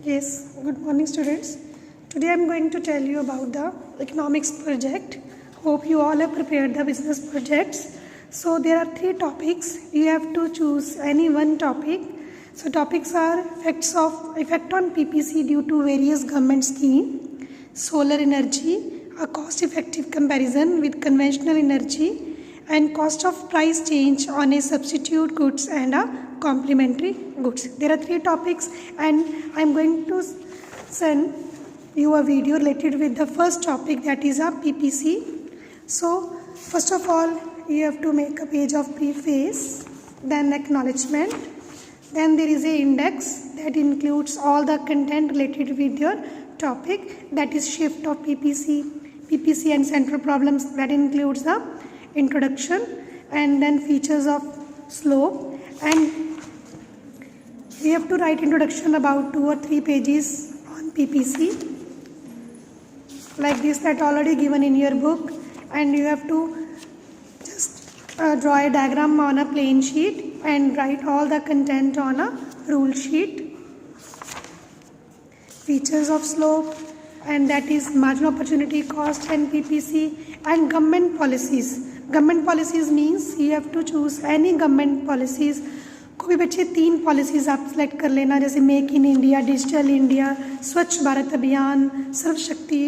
Yes, good morning students. Today I am going to tell you about the economics project. Hope you all have prepared the business projects. So there are 3 topics. You have to choose any one topic. So topics are effect on PPC due to various government scheme, solar energy, a cost effective comparison with conventional energy, and cost of price change on a substitute goods and a complementary goods. There are 3 topics and I am going to send you a video related with the first topic, that is a PPC. So first of all you have to make a page of preface, then acknowledgement, then there is a index that includes all the content related with your topic, that is shift of PPC and central problems, that includes the introduction, and then features of slope, and we have to write introduction about 2 or 3 pages on PPC like this, that already given in your book, and you have to just draw a diagram on a plain sheet and write all the content on a rule sheet. Features of slope, and that is margin opportunity cost and PPC, and government policies. Government policies means you have to choose any government policies. कोई बच्चे 3 policies आप select कर लेना, जैसे make in India, digital India, स्वच्छ भारत अभियान, सर्व शक्ति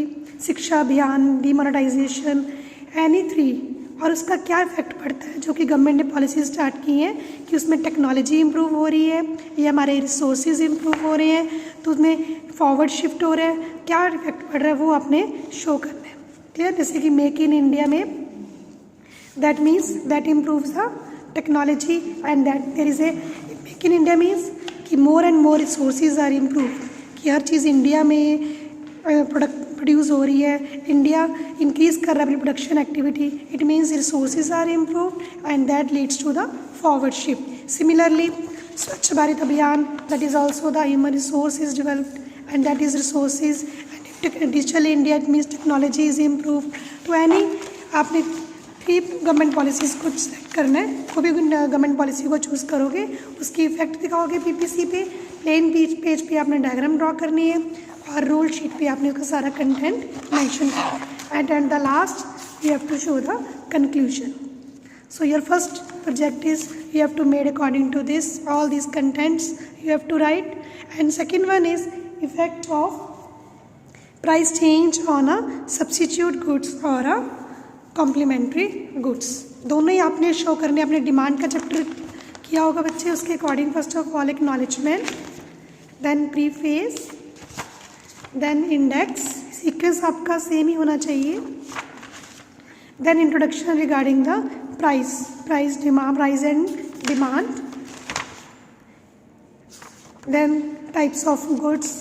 शिक्षा अभियान, डीमोनेटाइजेशन, एनी 3, और उसका क्या इफेक्ट पड़ता है जो कि गवर्नमेंट ने पॉलिसी स्टार्ट की हैं कि उसमें टेक्नोलॉजी इंप्रूव हो रही है या हमारे रिसोर्सेज इंप्रूव हो रहे हैं, तो उसमें फॉरवर्ड शिफ्ट हो रहा है, क्या इफेक्ट पड़ रहा है वो आपने शो करना है. क्लियर? जैसे कि मेक इन इंडिया में that means that improves the technology, and that there is a make in India means कि more and more resources are improved, कि हर चीज़ इंडिया में प्रोड्यूस हो रही है, इंडिया इंक्रीज कर रहा है अपनी production activity. It means resources are improved and that leads to the forward shift. Similarly Swachh Bharat Abhiyan, that is also the human resource is developed and that is resources, and digital India it means technology is improved. तो any आपने 3 government policies को select करना है. कोई भी government policy को choose करोगे उसकी इफेक्ट दिखाओगे पीपीसी पे. प्लेन पेज पे आपने डायग्राम ड्रॉ करनी है और रूल शीट पे आपने उसका सारा कंटेंट मेंशन करना है. At the last you have to show the conclusion. So your first project is you have to made according to this all this contents you have to write. And second one is effect of price change on a substitute goods or a complementary goods. दोनों ही आपने show करने. अपने demand का chapter किया होगा बच्चे, उसके according first of all acknowledgement, then preface, then index. Sequence आपका सेम ही होना चाहिए. Then introduction regarding the price and demand, then types of goods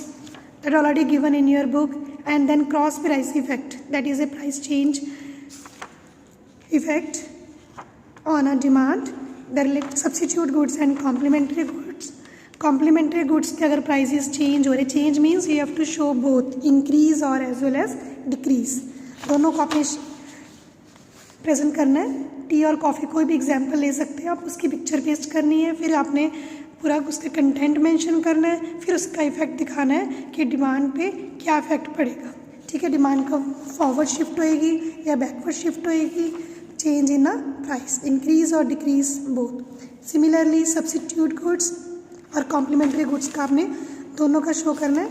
that are already given in your book, and then cross price effect, that is a price change effect on a demand. There are substitute goods and complementary goods. Complementary goods के अगर prices change हो रहे, change means you have to show both increase or as well as decrease. दोनों को आपने present करना है. T और कॉफ़ी कोई भी एग्जाम्पल ले सकते हैं आप, उसकी पिक्चर पेस्ट करनी है, फिर आपने पूरा उसका कंटेंट मेंशन करना है, फिर उसका इफेक्ट दिखाना है कि डिमांड पे क्या इफेक्ट पड़ेगा. ठीक है? डिमांड का फॉरवर्ड शिफ्ट होएगी या बैकवर्ड शिफ्ट होएगी, change in a price, increase और decrease both. Similarly substitute goods और कॉम्प्लीमेंट्री गुड्स का आपने दोनों का शो करना है.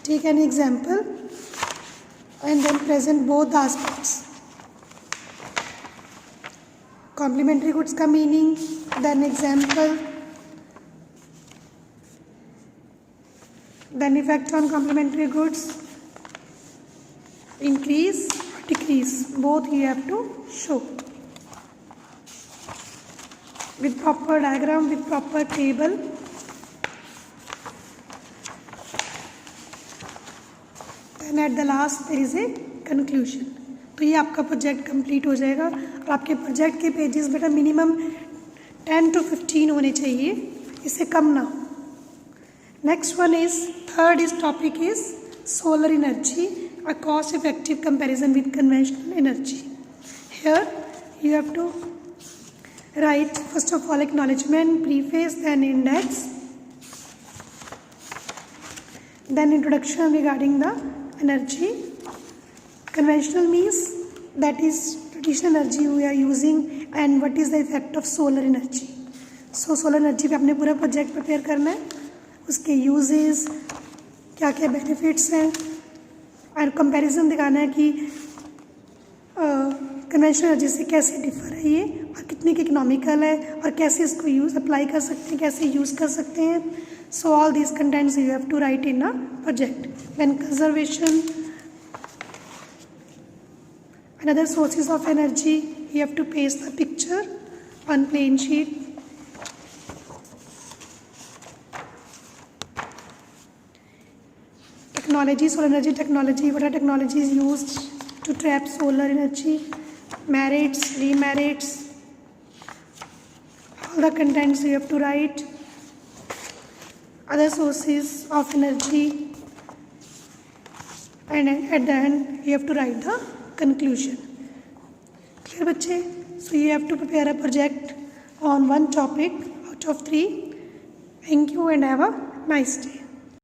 Take an example and then present both the aspects. Complementary goods का meaning, then example, then effect on complementary goods, increase or decrease, both you have to show with proper diagram, with proper table. Then at the last there is a conclusion. तो ये आपका project complete हो जाएगा. और आपके project के pages बेटा minimum 10 to 15 होने चाहिए, इससे कम ना हो. Next one is third is topic is solar energy, a cost effective comparison with conventional energy. Here you have to write first of all acknowledgement, preface, then index, Then introduction regarding the energy. Conventional means that is traditional energy we are using and what is the effect of solar energy. So solar energy पे आपने पूरा project prepare करना है, उसके uses क्या क्या benefits हैं और कंपैरिजन दिखाना है कि कन्वेंशनल एनर्जी से कैसे डिफर है ये और कितने की इकोनॉमिकल है और कैसे इसको यूज़ अप्लाई कर सकते हैं, कैसे यूज़ कर सकते हैं. So all these contents you have to write in a project. When conservation, another sources of energy, you have to paste the picture on plain sheet. Technology, solar energy technology. What are technologies used to trap solar energy? Merits, demerits, all the contents you have to write. Other sources of energy, and at the end you have to write the conclusion. Clear बच्चे? So you have to prepare a project on one topic out of 3. Thank you and have a nice day.